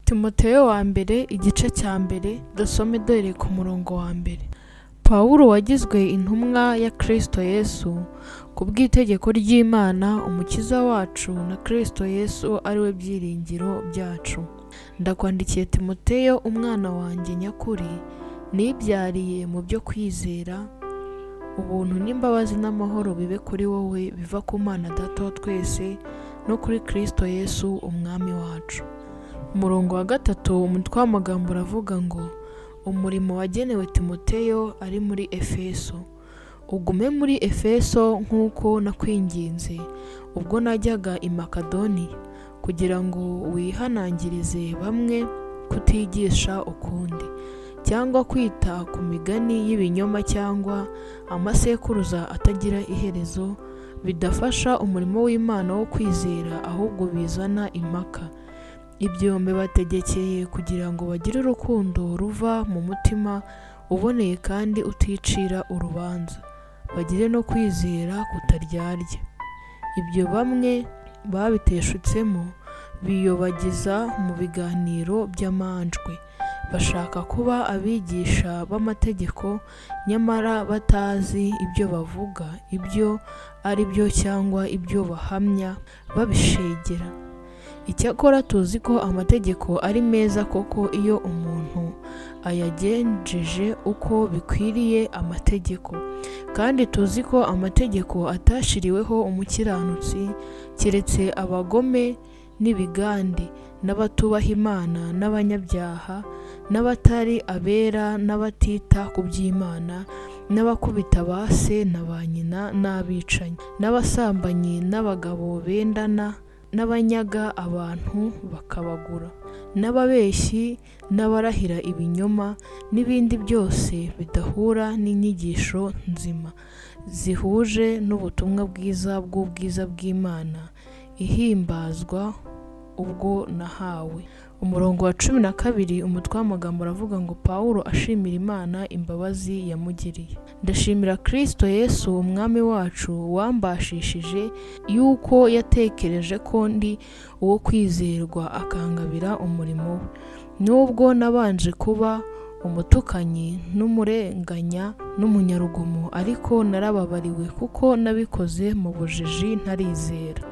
Timoteyo wa mbere igice cya mbere dusome dore ku murongo wa mbere. Pawulo wagizwe intumwa ya Kristo Yesu ku bw'itegeko ry'Imana umukiza wacu na Kristo Yesu ari we byiringiro byacu. Ndakwandikiye Timoteyo umwana wanjye nyakuri nibyariye mu byo kwizera, ubuntu n'imbabazi n'amahoro bibe kuri wowe biva ku Mana Data wa twese no kuri Kristo Yesu umwami wacu. Umurongo wa gatatu umutwe w'amagambo uravuga ngo umurimo wagenewe Timoteyo ari muri Efeso. Ugume muri Efeso nk'uko nakwinginze ubwo najyaga i Makedoniya, kugira ngo wihanangirize bamwe kutigisha ukundi, cyangwa kwita ku migani y'ibinyoma cyangwa amasekuruza atagira iherezo, bidafasha umurimo w'Imana wo kwizera, ahubwo bizana impaka. Ibyo mbibategekeye kugira ngo bagire urukundo ruva mu mutima uboneye kandi uticira urubanza, bagire no kwizera kutaryarya. Ibyo bamwe babiteshutsemo biyobagiza mu biganiro by'amanjwe, bashaka kuba abigisha b'amategeko nyamara batazi ibyo bavuga ibyo ari byo cyangwa ibyo bahamya babishegera. Icyakora tuzi ko amategeko ari meza koko iyo umuntu ayagenjeje uko bikwiriye amategeko, kandi tuzi ko amategeko atashiriweho umukiranutsi keretse abagome n'ibigande n'abatubaha Imana n'abanyabyaha n'abatari abera n'abatita ku by'Imana n'abakubita ba se na ba nyina n'abicanyi n'abasambanyi n'abagabo bendana n'abanyaga abantu bakabagura n'ababeshyi n'abarahira ibinyoma n'ibindi byose bidahura n'inyigisho nzima zihuje n'ubutumwa bwiza bw'ubwiza bw'Imana ihimbazwa ubwo nahawe. Umurongo wa 12 umutwe w'amagambo uravuga ngo Pawulo ashimira Imana imbabazi yamugiriye. Ndashimira Kristo Yesu umwami wacu wambashishije yuko yatekereje ko ndi uwo kwizerwa akangabira umurimo we. Nubwo nabanje kuba umutukanyi n'umurenganya n'umunyarugomo, ariko narababariwe kuko nabikoze mu bujiji ntarizera.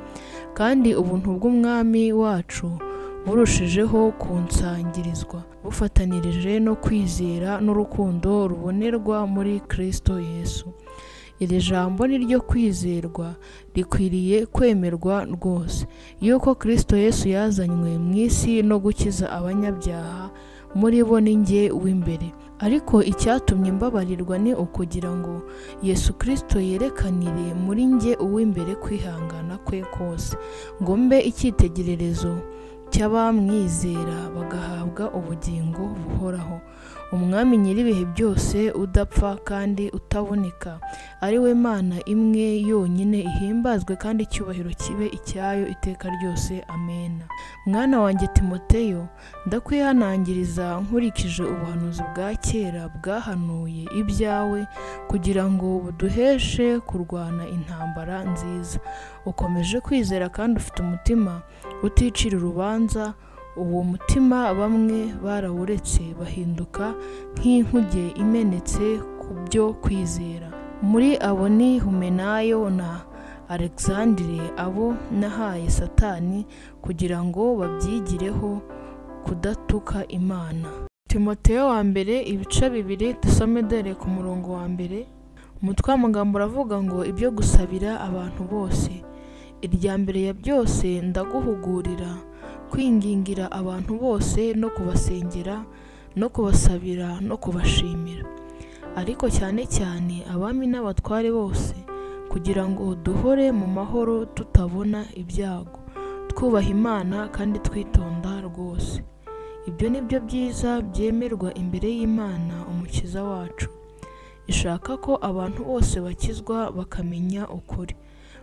Kandi ubuntu bw'umwami wacu burushijeho kunsangirizwa, bufatanirije no kwizera n'urukundo rubonerwa muri Kristo Yesu. Iri jambo ni ryo kwizerwa rikwiriye kwemerwa rwose, yuko Kristo Yesu yazanywe mu isi no gukiza abanyabyaha, muri bo ni njye w'imbere. Ariko icyatumye mbabarirwa ni ukugira ngo Yesu Kristo yerekanire muri njye uw'imbere kwihangana kwe kose, ngo mbe icyitegererezo cy'abamwizera bagahabwa ubugingo buhoraho. Umwami nyir'ibihe byose udapfa kandi utaboneka, ari we Mana imwe yonyine, ihimbazwe kandi icyubahiro kibe icyayo iteka ryose. Amena. Mwana wanjye Timoteyo, ndakwihanangiriza nkurikije ubuhanuzi bwa kera bwahanuye ibyawe, kugira ngo buduheshe kurwana intambara nziza. Ukomeje kwizera kandi ufite umutima uticira urubanza. Uwo mutima bamwe barawuretse bahinduka nk'inkuge imenetse ku byo kwizera. Muri abo ni Humenayo na Alexandire, abo nahaye Satani kugira ngo babyigireho kudatuka Imana. Timoteyo wa mbere ibice 2 dusome dore ku murongo wa mbere. Umutwe w'amagambo uravuga ngo ibyo gusabira abantu bose. Irya mbere ya byose ndaguhugurira kwingingira abantu bose no kubasengera no kubasabira no kubashimira, ariko cyane cyane abami n'abatware bose, kugira ngo duhore mu mahoro tutabona ibyago, twubaha Imana kandi twitonda rwose. Ibyo ni byo byiza byemerwa imbere y'Imana umukiza wacu. Ishaka ko abantu bose bakizwa bakamenya ukuri,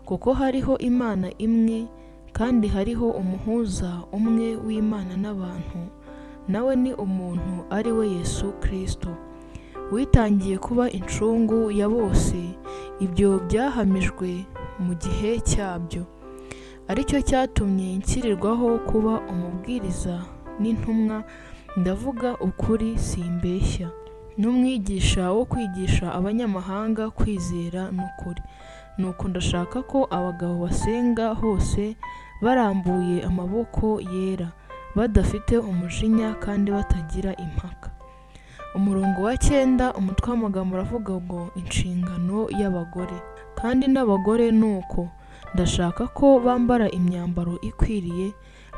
kuko hariho Imana imwe kandi hariho umuhuza umwe w'Imana n'abantu, nawe ni umuntu ari we Yesu Kristo, witangiye kuba incungu ya bose. Ibyo byahamijwe mu gihe cyabyo, aricyo cyatumye nshyirirwaho kuba umubwiriza n'intumwa, ndavuga ukuri simbeshya, n'umwigisha wo kwigisha abanyamahanga kwizera n'ukuri. Nuko ndashaka ko abagabo basenga hose barambuye amaboko yera, badafite umujinya kandi batagira impaka. Umurongo wa 9, umutwe w'amagambo uravuga ngo inshingano y'abagore. Kandi n'abagore nuko ndashaka ko bambara imyambaro ikwiriye,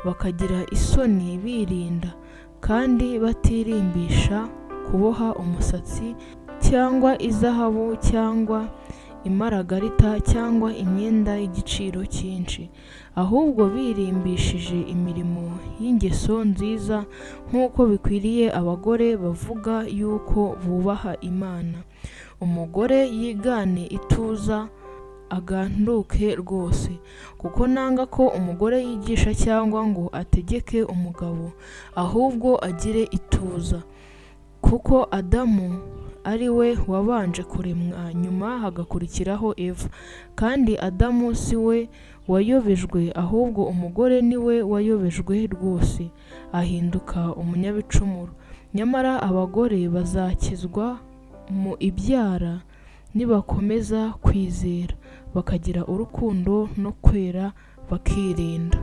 bakagira isoni, birinda kandi batirimbisha kuboha umusatsi cyangwa izahabu cyangwa imaragarita cyangwa imyenda y'igiciro cyinshi, ahubwo birimbishije imirimo y'ingeso nziza nk'uko bikwiriye abagore bavuga yuko bubaha Imana. Umugore yigane ituza, aganduke rwose, kuko nanga ko umugore yigisha cyangwa ngo ategeke umugabo, ahubwo agire ituza. Kuko Adamu ari we wabanje kuremwa, nyuma hagakurikiraho Eva, kandi Adamu si we wayobejwe, ahubwo umugore ni we wayobejwe rwose, ahinduka umunyabicumuro. Nyamara abagore bazakizwa mu ibyara nibakomeza kwizera, bakagira urukundo no kwera, bakirinda.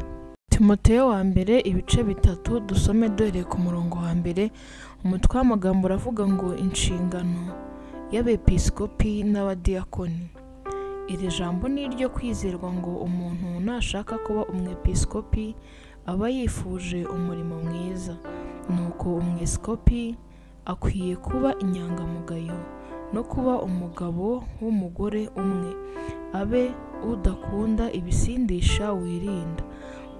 Timoteyo wa mbere ibice 3, dusome duhereye ku murongo wa 1. Umutwe w'amagambo uravuga ngo inshingano y'abepiskopi n'abadiyakoni. Iri jambo ni iryo kwizerwa ngo umuntu nashaka kuba umwepiskopi aba yifuje umurimo mwiza. Nuko umwepiskopi akwiye kuba inyangamugayo no kuba umugabo w'umugore umwe, abe udakunda ibisindisha, wirinda,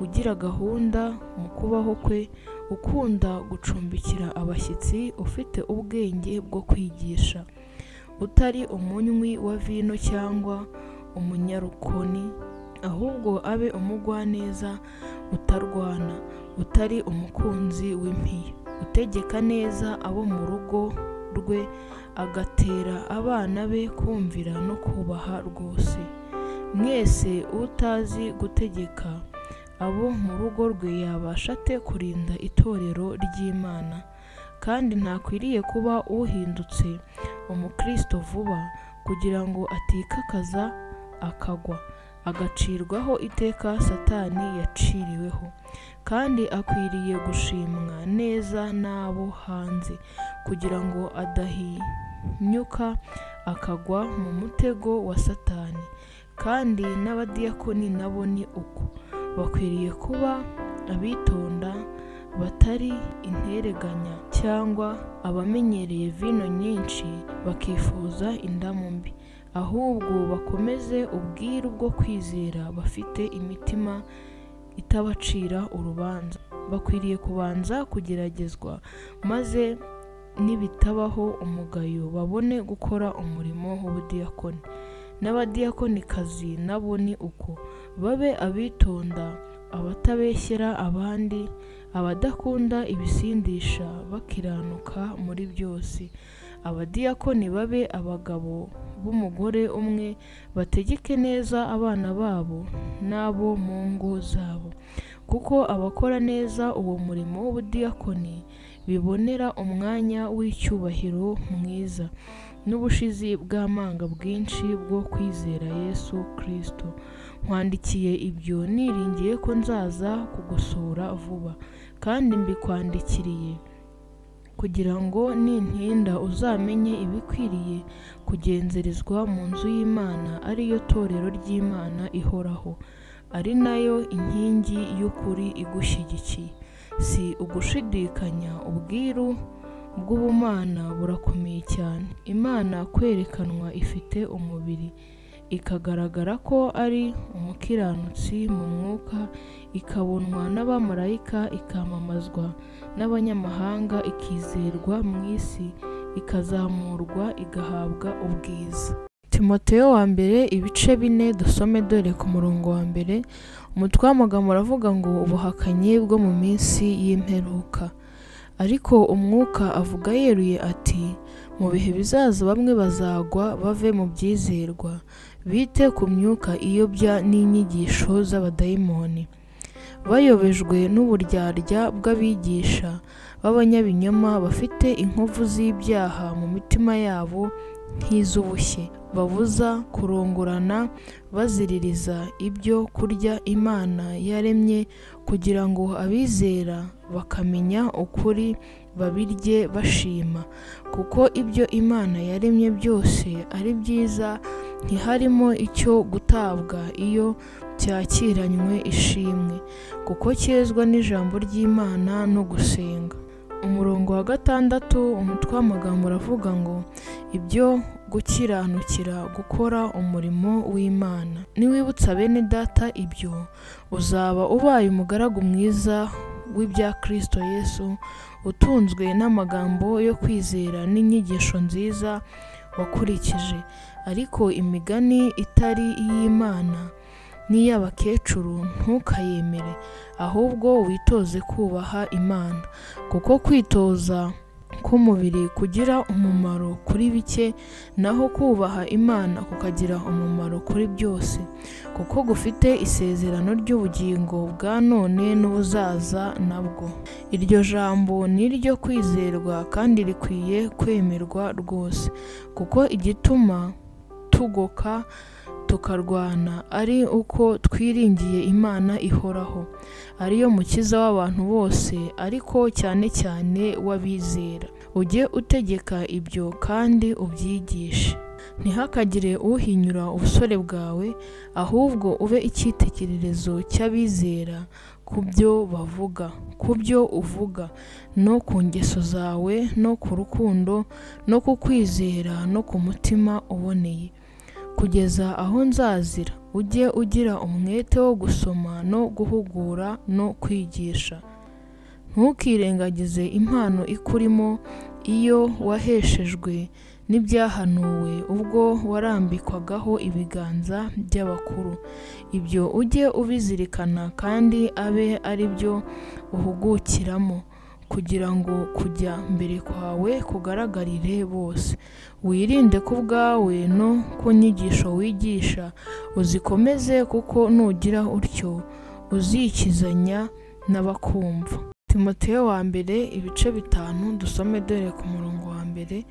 ugira gahunda mu kubaho kwe, ukunda gucumbikira abashyitsi, ufite ubwenge bwo kwigisha, utari umunywi wa vino cyangwa umunyarukoni, ahubwo abe umugwaneza, utarwana, utari umukunzi w'impiya, utegeka neza abo mu rugo rwe, agatera abana be kumvira no kubaha rwose. Mwese utazi gutegeka abo mu rugo rwe yabasha ate kurinda itorero ry'Imana? Kandi ntakwiriye kuba uhindutse umukristo vuba, kugira ngo atikakaza akagwa, agacirwaho iteka Satani yaciriweho. Kandi akwiriye gushimwa neza n'abo hanze, kugira ngo adahinyuka akagwa mu mutego wa Satani. Kandi n'abadiyakoni nabo ni uko, bakwiriye kuba abitonda, batari intereganya cyangwa abamenyereye vino nyinshi bakifuza indamu mbi, ahubwo bakomeze ubwiru bwo kwizera, bafite imitima itabacira urubanza. Bakwiriye kubanza kugeragezwa, maze nibitabaho umugayo babone gukora umurimo w'ubudiyakoni. N'abadiyakonikazi nabo ni uko, babe abitonda, abatabeshyera abandi, abadakunda ibisindisha, bakiranuka muri byose. Abadiyakoni babe abagabo b'umugore umwe, bategeke neza abana babo n'abo mu ngo zabo, kuko abakora neza uwo murimo w'ubudiyakoni bibonera umwanya w'icyubahiro mwiza n'ubushizi bw'amanga bwinshi bwo kwizera Yesu Kristo. Nkwandikiye ibyo niringiye ko nzaza kugusura vuba, kandi mbikwandikiriye kugira ngo nintinda uzamenye ibikwiriye kugenzerezwa mu nzu y'Imana, ariyo torero ry'Imana ihoraho, ari nayo inkingi y'ukuri igushyigikiye. Si ugushidikanya, ubwiru bw'ubumana burakomeye cyane. Imana kwerekanwa ifite umubiri, ikagaragara ko ari umukiranutsi mu mwuka, ikabonwa n'abamarayika, ikamamazwa n'abanyamahanga, ikizerwa mu isi, ikazamurwa, igahabwa ubwiza. Timoteyo wa mbere ibice 4, dusome dore ku murongo wa 1. Umutwe w'amagambo uravuga ngo ubuhakanyi bwo mu minsi y'imperuka. Ariko umwuka avuga yeruye ati, mu bihe bizaza bamwe bazagwa bave mu byizerwa, bite ku myuka iyobya n'inyigisho z'abadayimoni. bayobejwe n'uburyarya bw'abigisha b'abanyabinyoma bafite inkovu z'ibyaha mu mitima yabo nk'iz'ubushye, babuza kurongorana, baziririza ibyo kurya Imana yaremye kugira ngo abizera bakamenya ukuri babirye bashima, kuko ibyo Imana yaremye byose ari byiza, ntiharimo icyo gutabwa iyo cyakiranywe ishimwe, kuko cyezwa n'ijambo ry'Imana no gusenga. Umurongo wa 6, umutwe w'amagambo uravuga ngo ibyo gukiranukira gukora umurimo w'Imana. Niwibutsa bene data ibyo, uzaba ubaye umugaragu mwiza w'ibya Kristo Yesu, utunzwe n'amagambo yo kwizera n'inyigisho nziza wakurikije. Ariko imigani itari iy'Imana n'iy'abakecuru ntukayemere, ahubwo witoze kubaha Imana, kuko kwitoza k'umubiri kugira umumaro kuri bike, naho kubaha Imana kukagira umumaro kuri byose, kuko gufite isezerano ry'ubugingo bwa none n'ubuzaza nabwo. Iryo jambo ni iryo kwizerwa kandi rikwiye kwemerwa rwose, kuko igituma tugoka tukarwana ari uko twiringiye Imana ihoraho, ariyo mukiza w'abantu bose, ariko cyane cyane w'abizera. Ujye utegeka ibyo kandi ubyigishe. Ntihakagire uhinyura ubusore bwawe, ahubwo ube icyitegererezo cy'abizera ku byo bavuga, ku byo uvuga, no ku ngeso zawe, no ku rukundo, no ku kwizera, no ku mutima uboneye, kugeza aho nzazira. Ujye ugira umwete wo gusoma no guhugura no kwigisha. Ntukirengagize impano ikurimo iyo waheshejwe n'ibyahanuwe ubwo warambikwagaho ibiganza by'abakuru. Ibyo ujye ubizirikana kandi abe ari byo uhugukiramo, kugira ngo kujya mbere kwawe kugaragarire bose. Wirinde ku bwawe no ku nyigisho wigisha, uzikomeze, kuko nugira utyo uzikizanya n'abakumva. Timoteyo wa mbere ibice 5, dusome dore ku murongo wa 1.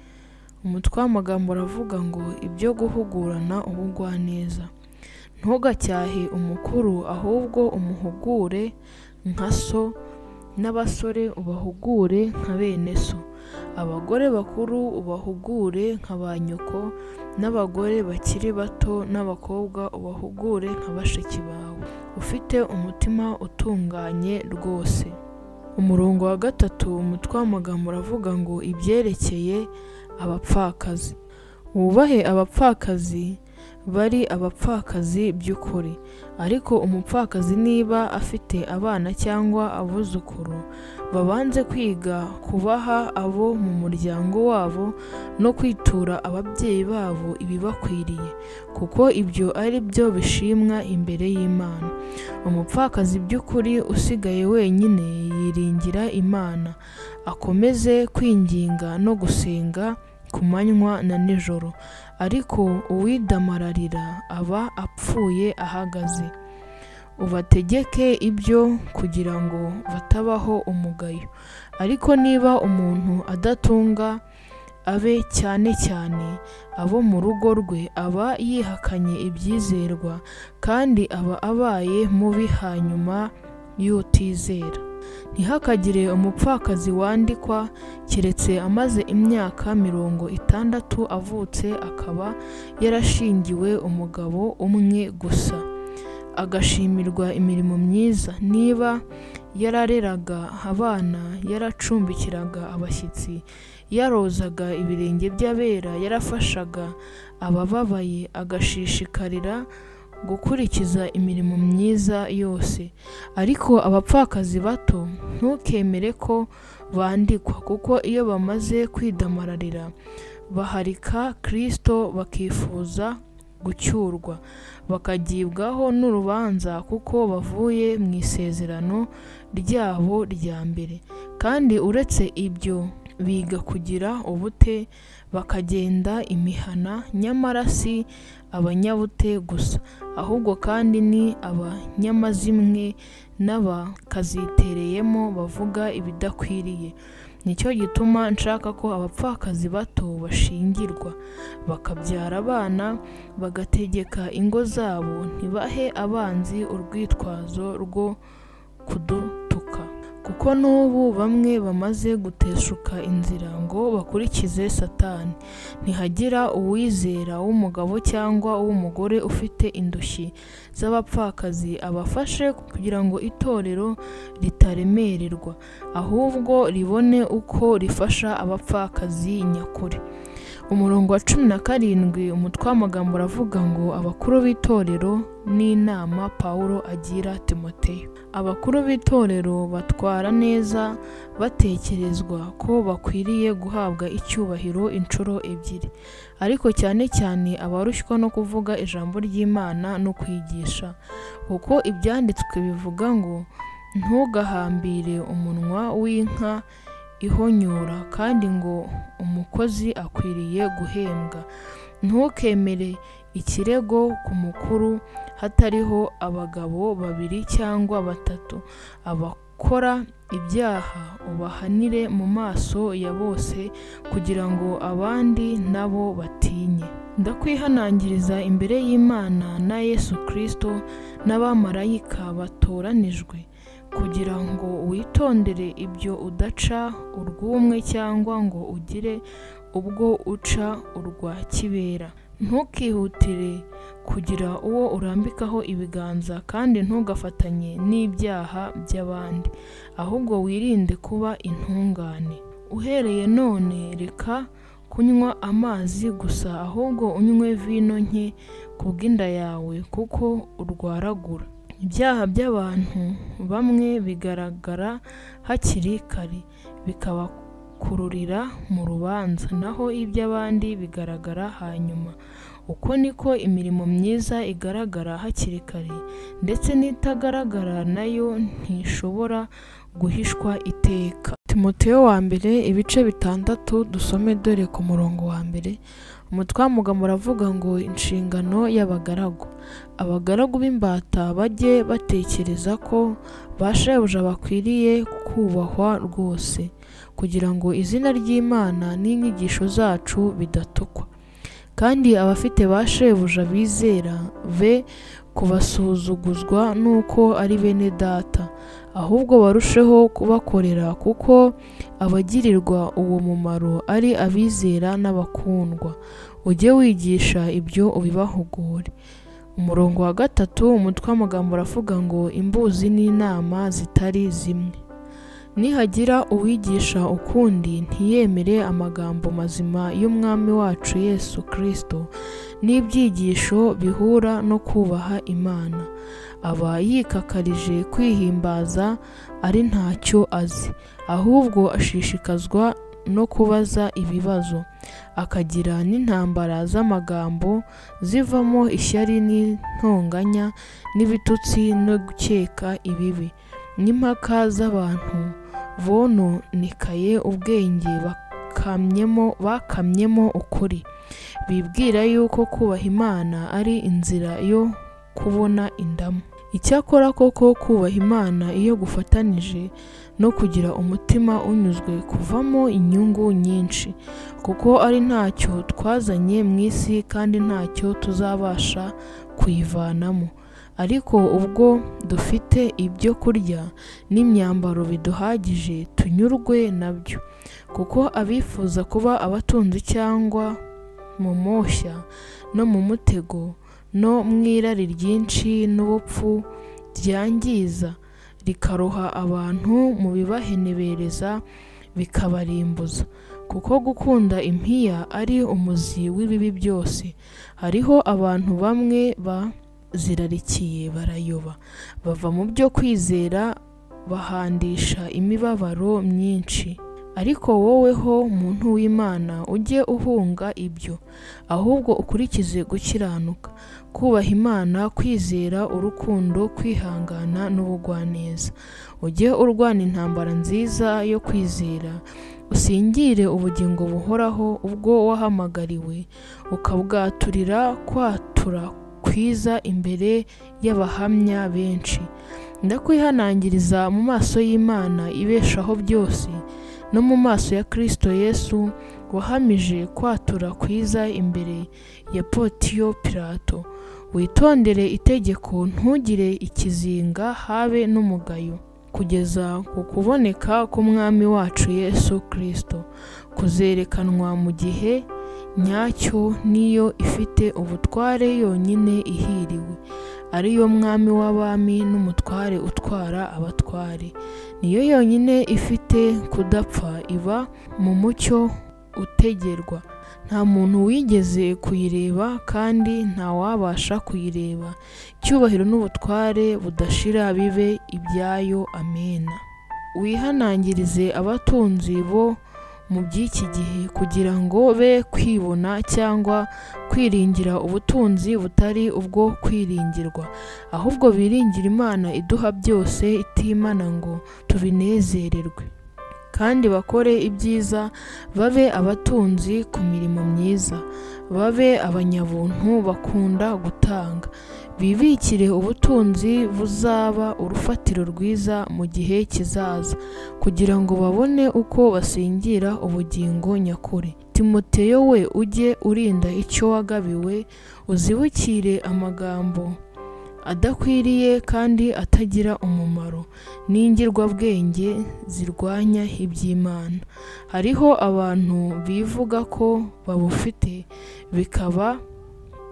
Umutwe w'amagambo uravuga ngo ibyo guhugurana ubugwaneza. Ntugacyahe umukuru, ahubwo umuhugure nka so, n'abasore ubahugure nka bene so. Abagore bakuru ubahugure nka ba nyoko, n'abagore bakiri bato n'abakobwa ubahugure nka bashiki bawe, ufite umutima utunganye rwose. Umurongo wa 3, umutwe w'amagambo uravuga ngo ibyerekeye abapfakazi. Wubahe abapfakazi bari abapfakazi by'ukuri, ariko umupfakazi niba afite abana cyangwa abuzukuru, babanze kwiga kubaha abo mu muryango wabo no kwitura ababyeyi babo ibibakwiriye, kuko ibyo ari byo bishimwa imbere y'Imana. Umupfakazi by'ukuri usigaye wenyine yiringira Imana, akomeze kwinginga no gusenga ku manywa na nijoro, ariko uwidamararira aba apfuye ahagaze. Ubategeke ibyo kugira ngo batabaho umugayo. Ariko niba umuntu adatunga, abe cyane cyane abo mu rugo rwe, aba yihakanye ibyizerwa, kandi aba abaye mubi hanyuma y'utizera. Ntihakagire umupfakazi wandikwa keretse amaze imyaka 60 avutse, akaba yarashingiwe umugabo umwe gusa, agashimirwa imirimo myiza. Niba yarareraga abana, yaracumbikiraga abashyitsi, yarozaga ibirenge by'abera, yarafashaga abababaye, agashishikarira gukurikiza imirimo myiza yose. Ariko abapfakazi bato ntukemere ko bandikwa, kuko iyo bamaze kwidamararira baharika Kristo, bakifuza gucyurwa, bakagibwaho n'urubanza, kuko bavuye mu isezerano ryabo rya mbere. Kandi uretse ibyo, biga kugira ubute bakagenda imihana, nyamara si abanyabute gusa, ahubwo kandi ni abanyamazimwe n'abakazitereyemo bavuga ibidakwiriye. Nicyo gituma nshaka ko abapfakazi bato bashingirwa, bakabyara abana, bagategeka ingo zabo, ntibahe abanzi urwitwazo rwo kudutuka. Kuko n'ubu bamwe bamaze guteshuka inzira ngo bakurikize Satani. Ntihagira uwizera w'umugabo cyangwa w'umugore ufite indushyi z'abapfakazi abafashe, kugira ngo itorero ritaremererwa, ahubwo ribone uko rifasha abapfakazi nyakuri. Umurongo wa 17 umutwe w'amagambo uravuga ngo abakuru b'itorero n'inama Pawulo agira Timoteyo. Abakuru b'itorero batwara neza, batekerezwa ko bakwiriye guhabwa icyubahiro inshuro ebyiri, ariko cyane cyane abarushywa no kuvuga ijambo ry'Imana no kwigisha. Kuko ibyanditswe bivuga ngo ntugahambire umunwa w'inka ihonyora, kandi ngo umukozi akwiriye guhembwa. Ntukemere ikirego ku mukuru hatariho abagabo 2 cyangwa 3. Abakora ibyaha ubahanire mu maso ya bose, kugira ngo abandi nabo batinye. Ndakwihanangiriza imbere y'Imana na Yesu Kristo n'abamarayika batoranijwe, kugira ngo witondere ibyo udaca urw'umwe cyangwa ngo ugire ubwo uca urwa kibera. Ntukihutire kugira uwo urambikaho ibiganza, kandi ntugafatanye n'ibyaha by'abandi, ahubwo wirinde kuba intungane. Uhereye none reka kunywa amazi gusa, ahubwo unywe vino nke kubw'inda yawe, kuko urwaragura. Ibyaha by'abantu bamwe bigaragara hakiri kare, bikabakururira mu rubanza, naho iby'abandi bigaragara hanyuma. Uko niko imirimo myiza igaragara hakiri kare, ndetse n'itagaragara nayo ntishobora guhishwa iteka. Timoteyo wa mbere ibice 6 dusome dore ku murongo wa 1. Umutwe w'amagambo uravuga ngo inshingano y'abagaragu. Abagaragu b'imbata bajye batekereza ko bashebuja bakwiriye kubahwa rwose, kugira ngo izina ry'Imana n'inyigisho zacu bidatukwa. Kandi abafite bashebuja bizera be kubasuzuguzwa nuko ari bene data, ahubwo barusheho kubakorera, kuko abagirirwa uwo mumaro ari abizera n'abakundwa. Ujye wigisha ibyo ubibahugure. Umurongo wa 3 umutwe w'amagambo uravuga ngo imbuzi n'inama zitari zimwe. Nihagira uwigisha ukundi, ntiyemere amagambo mazima y'Umwami wacu Yesu Kristo n'ibyigisho bihura no kubaha Imana. Aba yikakarije kwihimbaza ari ntacyo azi, ahubwo ashishikazwa no kubaza ibibazo, akagira n'intambara z'amagambo zivamo ishyari n'intonganya n'ibitutsi no gukeka ibibi, n'impaka z'abantu bononekaye ubwenge bakamyemo ukuri, bibwira yuko kubaha Imana ari inzira yo kubona indamu. Icyakora koko kubaha Imana iyo gufatanije no kugira umutima unyuzwe kuvamo inyungu nyinshi, kuko ari ntacyo twazanye mu isi kandi ntacyo tuzabasha kuyivanamo. Ariko ubwo dufite ibyo kurya n'imyambaro biduhagije, tunyurwe nabyo. Kuko abifuza kuba abatunzi cyangwa mu moshya no mu mutego no mu irari ryinshi n'ubupfu ryangiza, rikaroha abantu mu bibahenebereza bikabarimbuza. Kuko gukunda impiya ari umuzi w'ibibi byose. Hariho abantu bamwe bazirarikiye barayoba, bava mu byo kwizera bahandisha imibabaro myinshi. Ariko woweho muntu w'Imana ujye uhunga ibyo, ahubwo ukurikize gukiranuka, kubaha Imana, kwizera, urukundo, kwihangana n'ubugwaneza. Ujye urwana intambara nziza yo kwizera, usingire ubugingo buhoraho ubwo wahamagariwe, ukabwaturira kwatura kwiza imbere y'abahamya benshi. Ndakwihanangiriza mu maso y'Imana ibeshaho byose, no mu maso ya Kristo Yesu wahamije kwatura kwiza imbere ya Pontiyo Pilato. Witondere itegeko, ntugire ikizinga habe n'umugayo, kugeza ku kuboneka k'Umwami wacu Yesu Kristo, kuzerekanwa mu gihe nyacyo, niyo ifite ubutware yonyine ihiriwe, ariyo Mwami w'abami n'umutware utwara abatware. Niyo yonyine ifite kudapfa, iba mu mucyo utegerwa. Nta muntu wigeze kuyireba kandi nta wabasha kuyireba. Icyubahiro n'ubutware budashira bibe ibyayo. Amena. Wihanangirize abatunzi bo mu by'iki gihe, kugira ngo be kwibona cyangwa kwiringira ubutunzi butari ubwo kwiringirwa, ahubwo biringira Imana iduha byose itimana ngo tubinezererwe. Kandi bakore ibyiza, babe abatunzi ku mirimo myiza, babe abanyabuntu bakunda gutanga, bibikire ubutunzi buzaba urufatiro rwiza mu gihe kizaza, kugira ngo babone uko basingira ubugingo nyakuri. Timoteyo we, ujye urinda icyo wagabiwe, uzibukire amagambo adakwiriye kandi atagira umumaro, n'ingirwabwenge zirwanya iby'Imana. Hariho abantu bivuga ko babufite, bikaba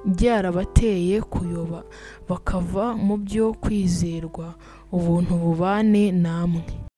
byarabateye kuyoba, bakava mu byo kwizerwa. Ubuntu bubane namwe.